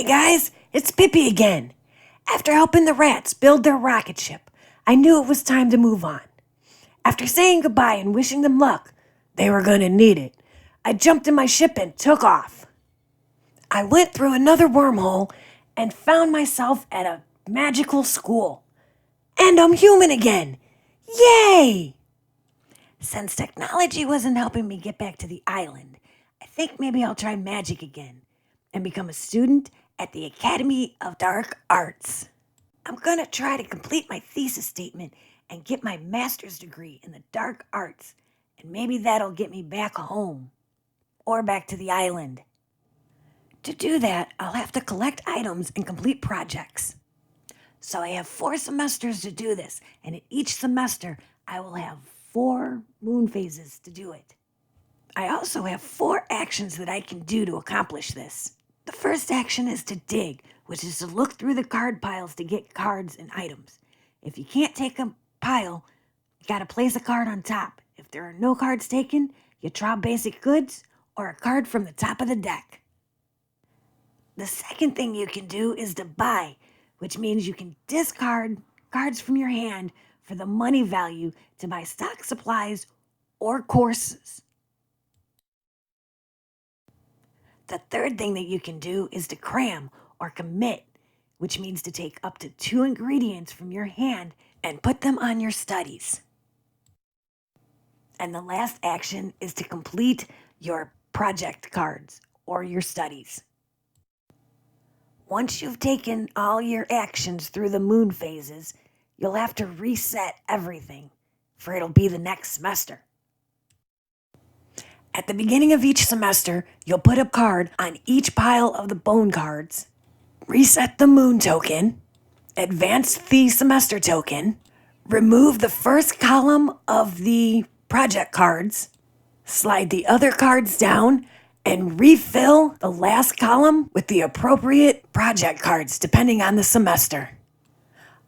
guys, it's Pippy again. After helping the rats build their rocket ship, I knew it was time to move on. After saying goodbye and wishing them luck, they were gonna need it, I jumped in my ship and took off. I went through another wormhole and found myself at a magical school. And I'm human again! Yay! Since technology wasn't helping me get back to the island, I think maybe I'll try magic again and become a student at the Academy of Dark Arts. I'm gonna try to complete my thesis statement and get my master's degree in the dark arts, and maybe that'll get me back home or back to the island. To do that, I'll have to collect items and complete projects. So I have 4 semesters to do this, and in each semester, I will have 4 moon phases to do it. I also have 4 actions that I can do to accomplish this. The first action is to dig, which is to look through the card piles to get cards and items. If you can't take a pile, you gotta place a card on top. If there are no cards taken, you draw basic goods or a card from the top of the deck. The second thing you can do is to buy, which means you can discard cards from your hand for the money value to buy stock supplies or courses. The third thing that you can do is to cram or commit, which means to take up to 2 ingredients from your hand and put them on your studies. And the last action is to complete your project cards or your studies. Once you've taken all your actions through the moon phases, you'll have to reset everything, for it'll be the next semester. At the beginning of each semester, you'll put a card on each pile of the bone cards, reset the moon token, advance the semester token, remove the first column of the project cards, slide the other cards down, and refill the last column with the appropriate project cards depending on the semester.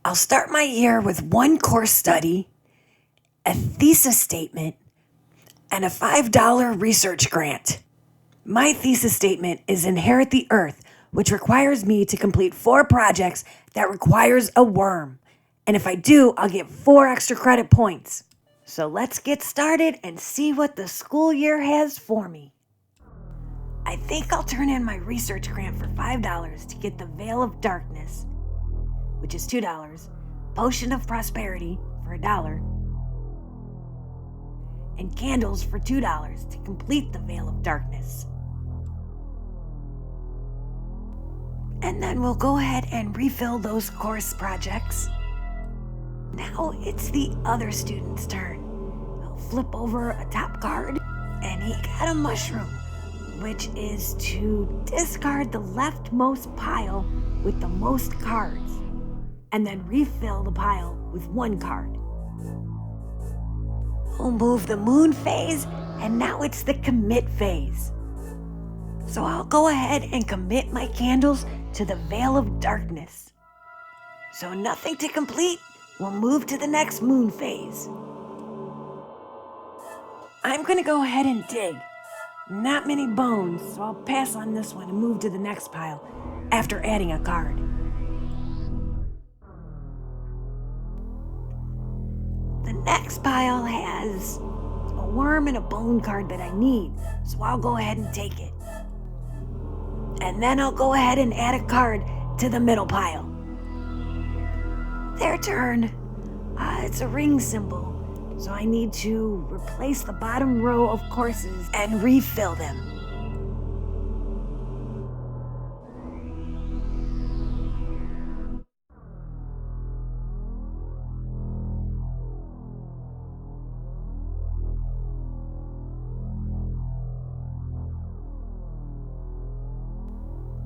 I'll start my year with 1 course study, a thesis statement, and a $5 research grant. My thesis statement is Inherit the Earth, which requires me to complete 4 projects that requires a worm. And if I do, I'll get 4 extra credit points. So let's get started and see what the school year has for me. I think I'll turn in my research grant for $5 to get the Veil of Darkness, which is $2, Potion of Prosperity for $1, and candles for $2 to complete the Veil of Darkness. And then we'll go ahead and refill those course projects. Now it's the other student's turn. I'll flip over a top card, and he got a mushroom, which is to discard the leftmost pile with the most cards, and then refill the pile with 1 card. We'll move the moon phase, and now it's the commit phase. So I'll go ahead and commit my candles to the Veil of Darkness. So nothing to complete, we'll move to the next moon phase. I'm gonna go ahead and dig. Not many bones, so I'll pass on this one and move to the next pile after adding a card. The next pile has a worm and a bone card that I need, so I'll go ahead and take it. And then I'll go ahead and add a card to the middle pile. Their turn. It's a ring symbol, so I need to replace the bottom row of courses and refill them.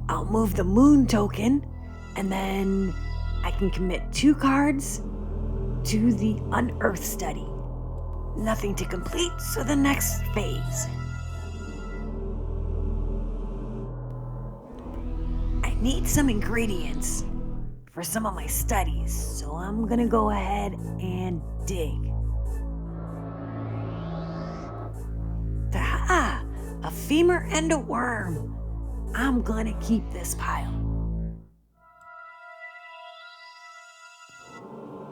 I'll move the moon token, and then I can commit 2 cards to the Unearth study. Nothing to complete, so the next phase. I need some ingredients for some of my studies, so I'm gonna go ahead and dig. Ta-ha! A femur and a worm. I'm gonna keep this pile.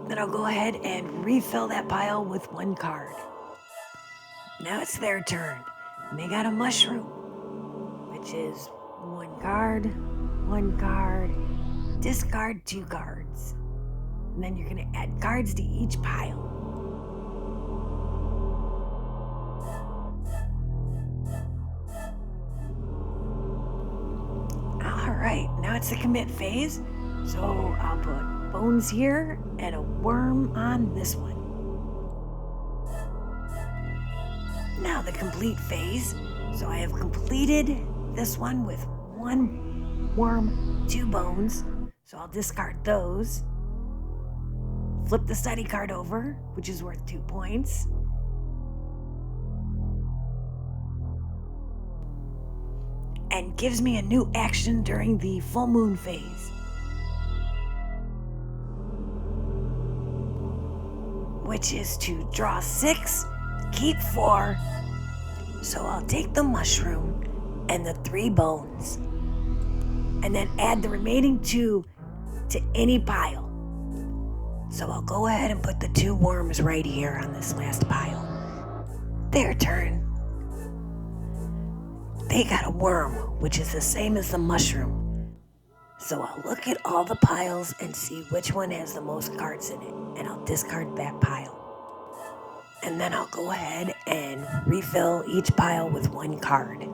Then I'll go ahead and refill that pile with 1 card. Now it's their turn. And they got a mushroom, which is 1 card, 1 card, discard 2 cards. And then you're going to add cards to each pile. Alright, now it's the commit phase. So I'll put bones here and a worm on this one. Now the complete phase. So I have completed this one with 1 worm, 2 bones. So I'll discard those. Flip the study card over, which is worth 2 points. And gives me a new action during the full moon phase. Which is to draw 6, keep 4. So I'll take the mushroom and the 3 bones. And then add the remaining 2 to any pile. So I'll go ahead and put the 2 worms right here on this last pile. Their turn. They got a worm, which is the same as the mushroom. So I'll look at all the piles and see which one has the most cards in it, and I'll discard that pile. And then I'll go ahead and refill each pile with 1 card.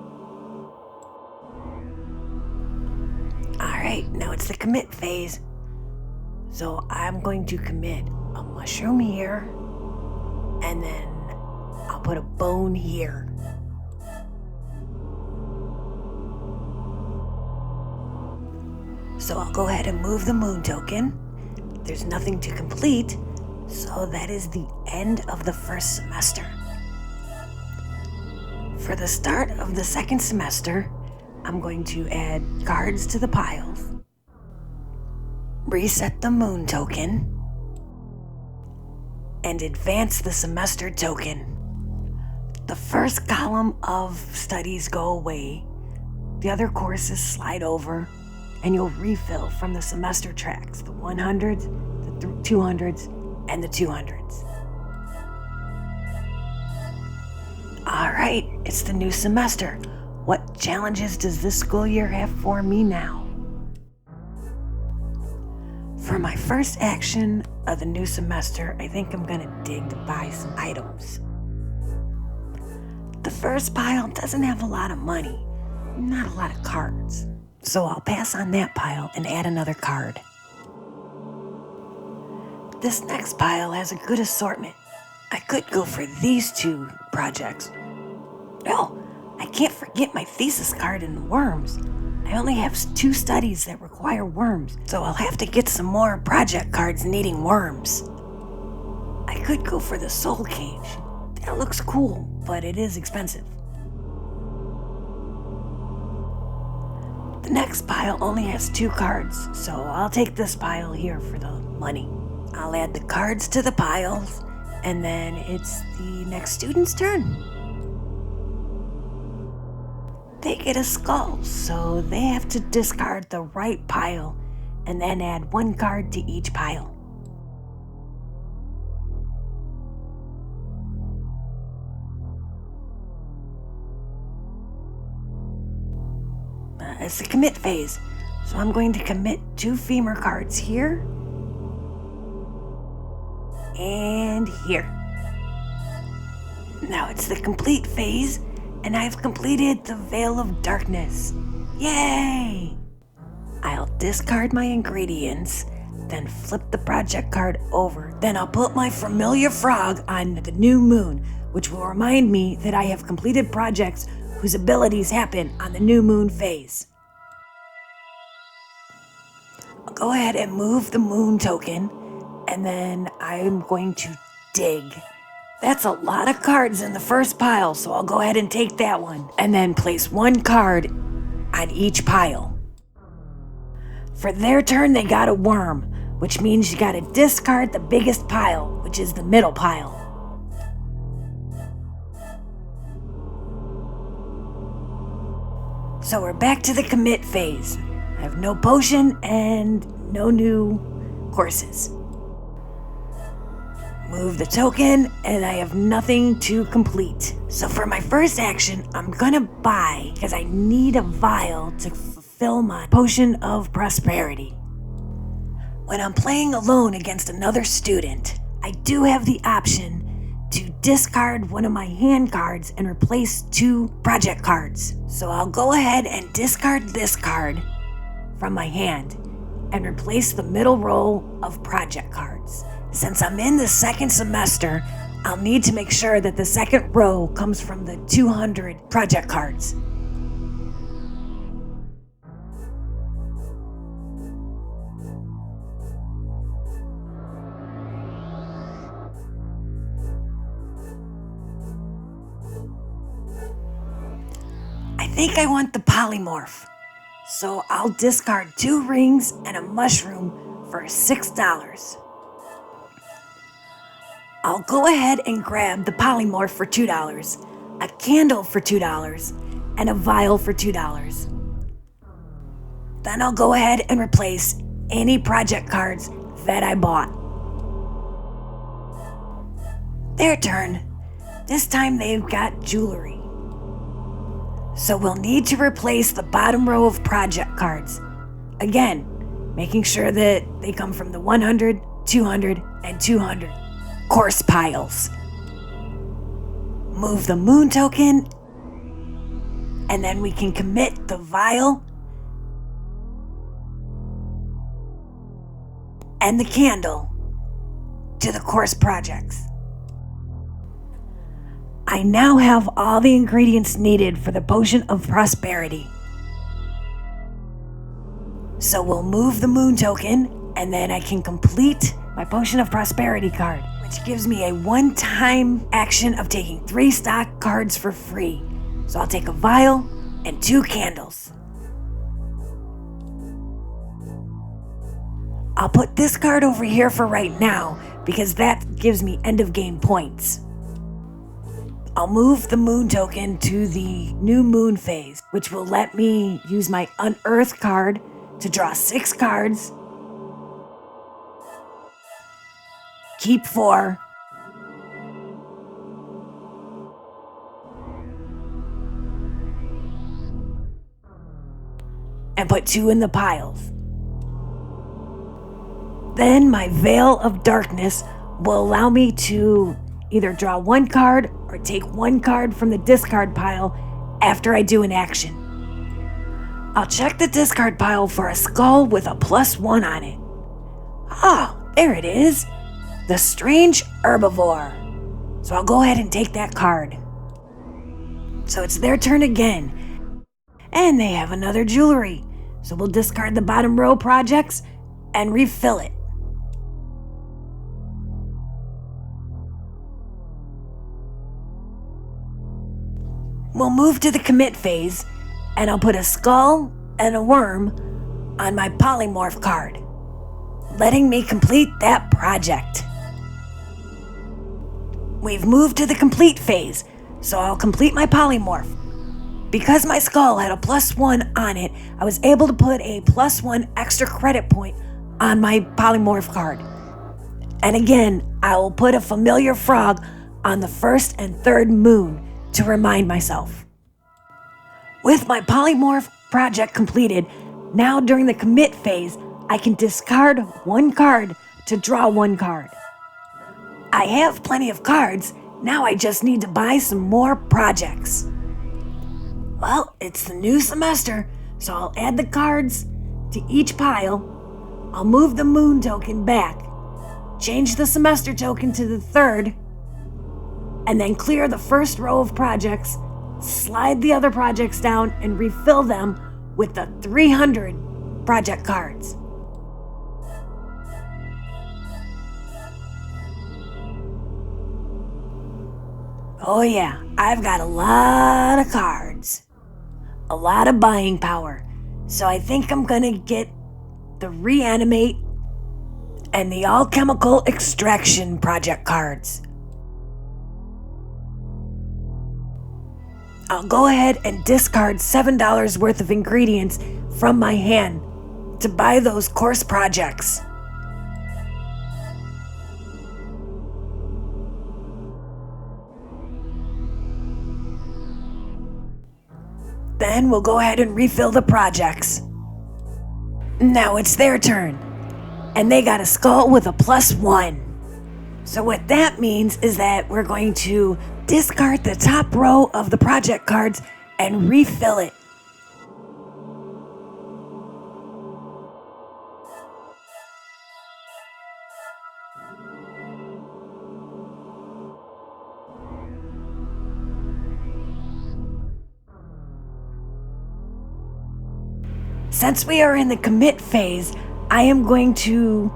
Alright, now it's the commit phase. So I'm going to commit a mushroom here, and then I'll put a bone here. So I'll go ahead and move the moon token. There's nothing to complete, so that is the end of the first semester. For the start of the second semester, I'm going to add cards to the piles, reset the moon token, and advance the semester token. The first column of studies go away, the other courses slide over, and you'll refill from the semester tracks, the 100s, the 200s, and the 200s. Alright, it's the new semester. What challenges does this school year have for me now? For my first action of the new semester, I think I'm gonna dig to buy some items. The first pile doesn't have a lot of money, not a lot of cards. So I'll pass on that pile and add another card. This next pile has a good assortment. I could go for these 2 projects. Oh, I can't forget my thesis card and worms. I only have 2 studies that require worms, so I'll have to get some more project cards needing worms. I could go for the soul cage. That looks cool, but it is expensive. The next pile only has 2 cards, so I'll take this pile here for the money. I'll add the cards to the piles, and then it's the next student's turn. They get a skull, so they have to discard the right pile, and then add 1 card to each pile. It's the commit phase, so I'm going to commit 2 femur cards here and here. Now it's the complete phase, and I've completed the Veil of Darkness. Yay! I'll discard my ingredients, then flip the project card over. Then I'll put my familiar frog on the new moon, which will remind me that I have completed projects whose abilities happen on the new moon phase. I'll go ahead and move the moon token, and then I'm going to dig. That's a lot of cards in the first pile, so I'll go ahead and take that one, and then place 1 card on each pile. For their turn, they got a worm, which means you gotta discard the biggest pile, which is the middle pile. So we're back to the commit phase. I have no potion and no new courses. Move the token, and I have nothing to complete. So for my first action, I'm gonna buy, because I need a vial to fulfill my potion of prosperity. When I'm playing alone against another student, I do have the option to discard one of my hand cards and replace 2 project cards. So I'll go ahead and discard this card from my hand and replace the middle row of project cards. Since I'm in the second semester, I'll need to make sure that the second row comes from the 200 project cards. I think I want the polymorph, so I'll discard 2 rings and a mushroom for $6. I'll go ahead and grab the polymorph for $2, a candle for $2, and a vial for $2. Then I'll go ahead and replace any project cards that I bought. Their turn. This time they've got jewelry. So we'll need to replace the bottom row of project cards. Again, making sure that they come from the 100, 200, and 200 course piles. Move the moon token, and then we can commit the vial and the candle to the course projects. I now have all the ingredients needed for the potion of prosperity. So we'll move the moon token, and then I can complete my potion of prosperity card, which gives me a one-time action of taking 3 stock cards for free. So I'll take a vial and 2 candles. I'll put this card over here for right now because that gives me end of game points. I'll move the moon token to the new moon phase, which will let me use my unearth card to draw 6 cards, keep 4, and put 2 in the piles. Then my Veil of Darkness will allow me to either draw 1 card or take 1 card from the discard pile after I do an action. I'll check the discard pile for a skull with a +1 on it. Ah, there it is. The Strange Herbivore. So I'll go ahead and take that card. So it's their turn again. And they have another jewelry. So we'll discard the bottom row projects and refill it. We'll move to the commit phase, and I'll put a skull and a worm on my polymorph card, letting me complete that project. We've moved to the complete phase, so I'll complete my polymorph. Because my skull had a +1 on it, I was able to put a +1 extra credit point on my polymorph card. And again, I will put a familiar frog on the first and third moon to remind myself. With my polymorph project completed, now during the commit phase, I can discard 1 card to draw 1 card. I have plenty of cards, now I just need to buy some more projects. Well, it's the new semester, so I'll add the cards to each pile. I'll move the moon token back, change the semester token to the 3rd, and then clear the first row of projects, slide the other projects down, and refill them with the 300 project cards. Oh yeah, I've got a lot of cards, a lot of buying power, so I think I'm gonna get the Reanimate and the Alchemical Extraction project cards. I'll go ahead and discard $7 worth of ingredients from my hand to buy those course projects. then we'll go ahead and refill the projects. Now it's their turn, and they got a skull with a +1. So what that means is that we're going to discard the top row of the project cards and refill it. Since we are in the commit phase, I am going to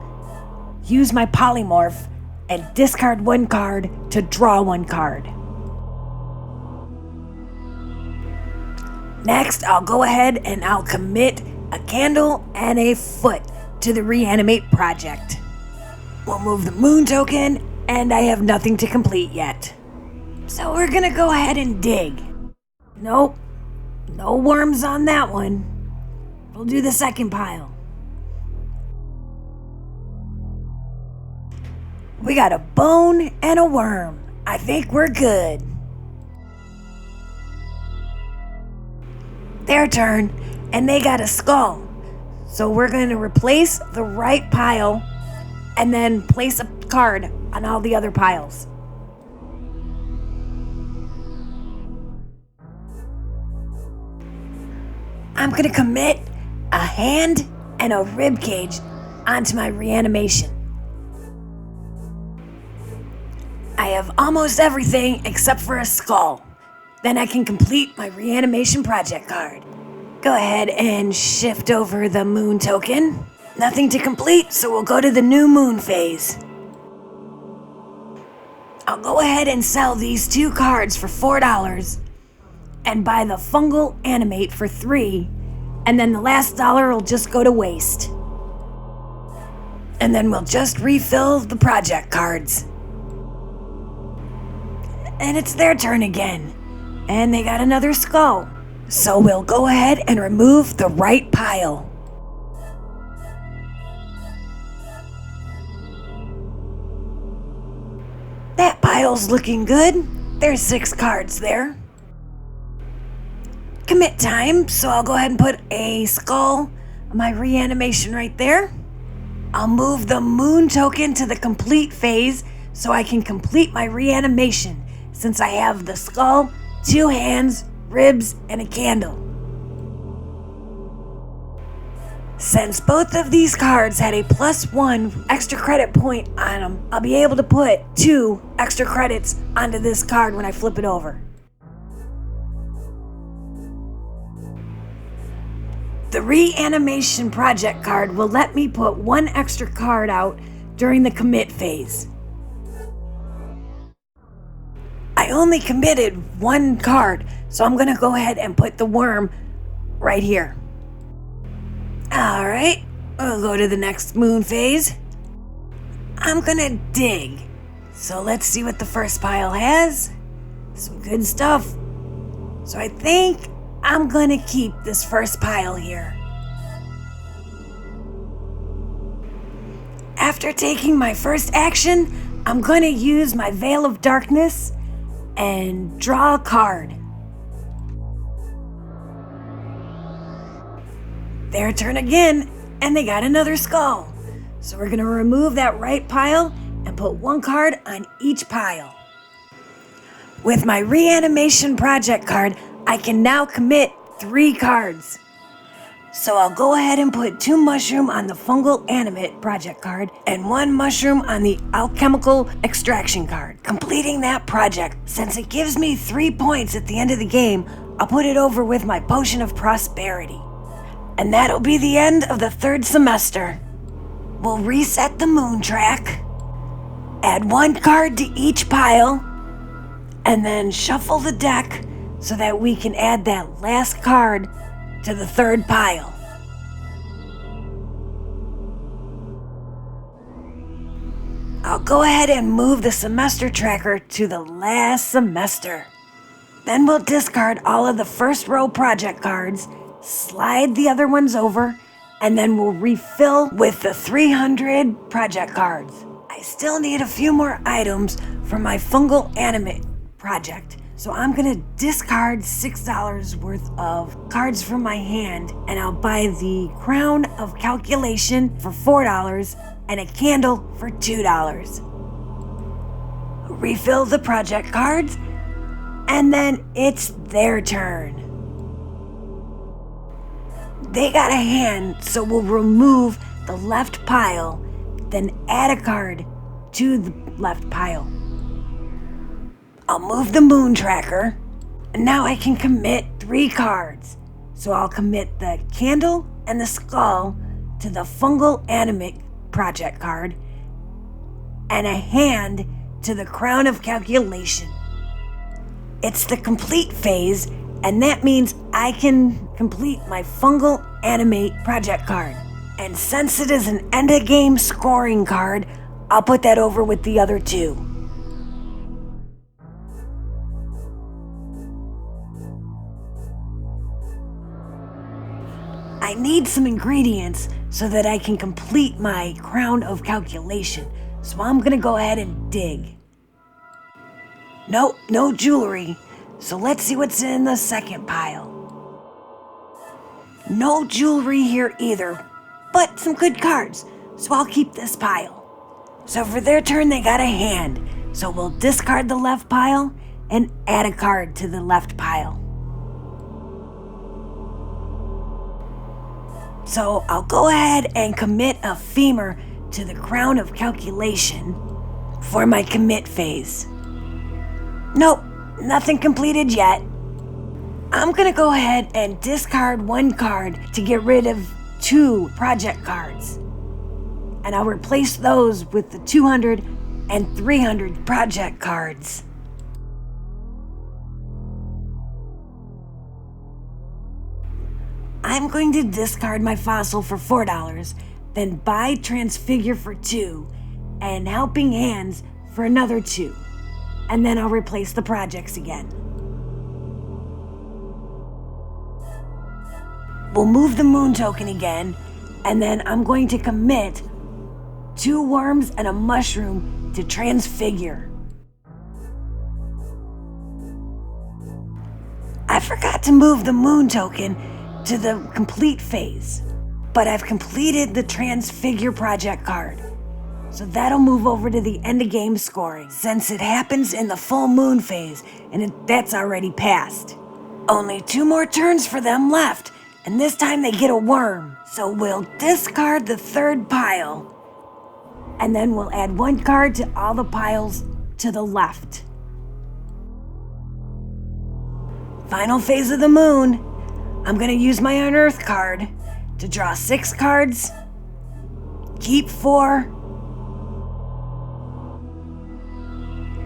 use my polymorph and discard one card to draw one card. Next, I'll go ahead and I'll commit a candle and a foot to the reanimate project. We'll move the moon token, and I have nothing to complete yet. So we're gonna go ahead and dig. Nope, no worms on that one. We'll do the second pile. We got a bone and a worm. I think we're good. Their turn, and they got a skull. So we're going to replace the right pile and then place a card on all the other piles. I'm going to commit a hand and a rib cage onto my reanimation. I have almost everything except for a skull. Then I can complete my reanimation project card. Go ahead and shift over the moon token. Nothing to complete, so we'll go to the new moon phase. I'll go ahead and sell these 2 cards for $4 and buy the fungal animate for $3, and then the last dollar will just go to waste. And then we'll just refill the project cards. And it's their turn again. And they got another skull. So we'll go ahead and remove the right pile. That pile's looking good. There's 6 cards there. Commit time, so I'll go ahead and put a skull on my reanimation right there. I'll move the moon token to the complete phase so I can complete my reanimation, since I have the skull, 2 hands, ribs, and a candle. Since both of these cards had a +1 extra credit point on them, I'll be able to put 2 extra credits onto this card when I flip it over. The reanimation project card will let me put 1 extra card out during the commit phase. I only committed 1 card, so I'm gonna go ahead and put the worm right here. Alright, we'll go to the next moon phase. I'm gonna dig. So let's see what the first pile has. Some good stuff. So I think I'm gonna keep this first pile here. After taking my first action, I'm gonna use my Veil of Darkness and draw a card. Their turn again, and they got another skull. So we're gonna remove that right pile and put 1 card on each pile. With my reanimation project card, I can now commit 3 cards. So I'll go ahead and put 2 mushroom on the fungal animate project card and 1 mushroom on the alchemical extraction card, completing that project. Since it gives me 3 points at the end of the game, I'll put it over with my potion of prosperity. And that'll be the end of the 3rd semester. We'll reset the moon track, add 1 card to each pile, and then shuffle the deck so that we can add that last card to the 3rd pile. I'll go ahead and move the semester tracker to the last semester. Then we'll discard all of the first row project cards, slide the other ones over, and then we'll refill with the 300 project cards. I still need a few more items for my fungal animate project, So I'm gonna discard $6 worth of cards from my hand, and I'll buy the Crown of Calculation for $4 and a candle for $2. Refill the project cards, and then it's their turn. They got a hand, so we'll remove the left pile, then add a card to the left pile. I'll move the moon tracker, and now I can commit 3 cards. So I'll commit the candle and the skull to the fungal animate project card, and a hand to the Crown of Calculation. It's the complete phase, and that means I can complete my fungal animate project card. And since it is an end of game scoring card, I'll put that over with the other 2. I need some ingredients so that I can complete my Crown of Calculation. So I'm gonna go ahead and dig. Nope, no jewelry. So let's see what's in the second pile. No jewelry here either, but some good cards. So I'll keep this pile. So for their turn, they got a hand. So we'll discard the left pile and add a card to the left pile. So I'll go ahead and commit a femur to the Crown of Calculation for my commit phase. Nope, nothing completed yet. I'm gonna go ahead and discard 1 card to get rid of 2 project cards. And I'll replace those with the 200 and 300 project cards. I'm going to discard my fossil for $4, then buy Transfigure for 2, and Helping Hands for another 2. And then I'll replace the projects again. We'll move the moon token again, and then I'm going to commit 2 worms and a mushroom to Transfigure. I forgot to move the moon token to the complete phase, but I've completed the Transfigure project card. So that'll move over to the end of game scoring, since it happens in the full moon phase, and that's already passed. Only 2 more turns for them left, and this time they get a worm. So we'll discard the 3rd pile, and then we'll add 1 card to all the piles to the left. Final phase of the moon. I'm gonna use my Unearth card to draw 6 cards, keep 4,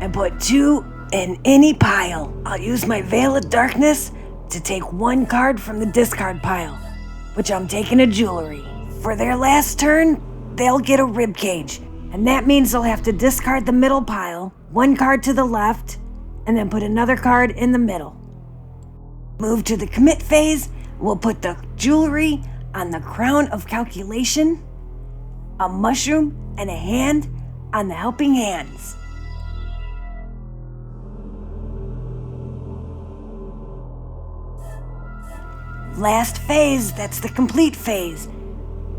and put 2 in any pile. I'll use my Veil of Darkness to take 1 card from the discard pile, which I'm taking a jewelry. For their last turn, they'll get a rib cage, and that means they'll have to discard the middle pile, 1 card to the left, and then put another card in the middle. Move to the commit phase, we'll put the jewelry on the Crown of Calculation, a mushroom, and a hand on the Helping Hands. Last phase, that's the complete phase.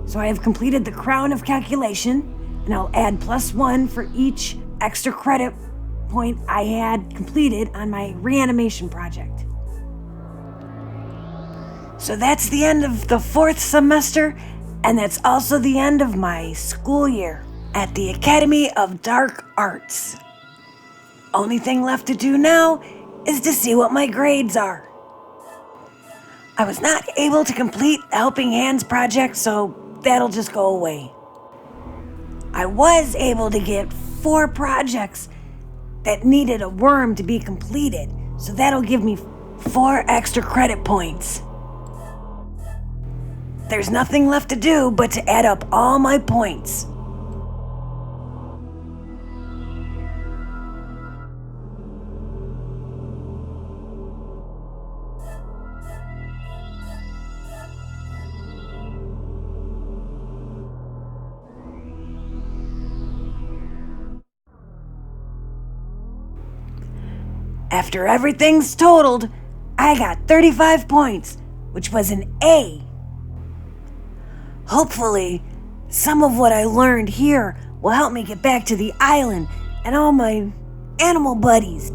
So I have completed the Crown of Calculation, and I'll add +1 for each extra credit point I had completed on my reanimation project. So that's the end of the 4th semester, and that's also the end of my school year at the Academy of Dark Arts. Only thing left to do now is to see what my grades are. I was not able to complete the Helping Hands project, so that'll just go away. I was able to get 4 projects that needed a worm to be completed, so that'll give me 4 extra credit points. There's nothing left to do but to add up all my points. After everything's totaled, I got 35 points, which was an A. Hopefully, some of what I learned here will help me get back to the island and all my animal buddies.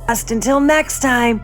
Just until next time.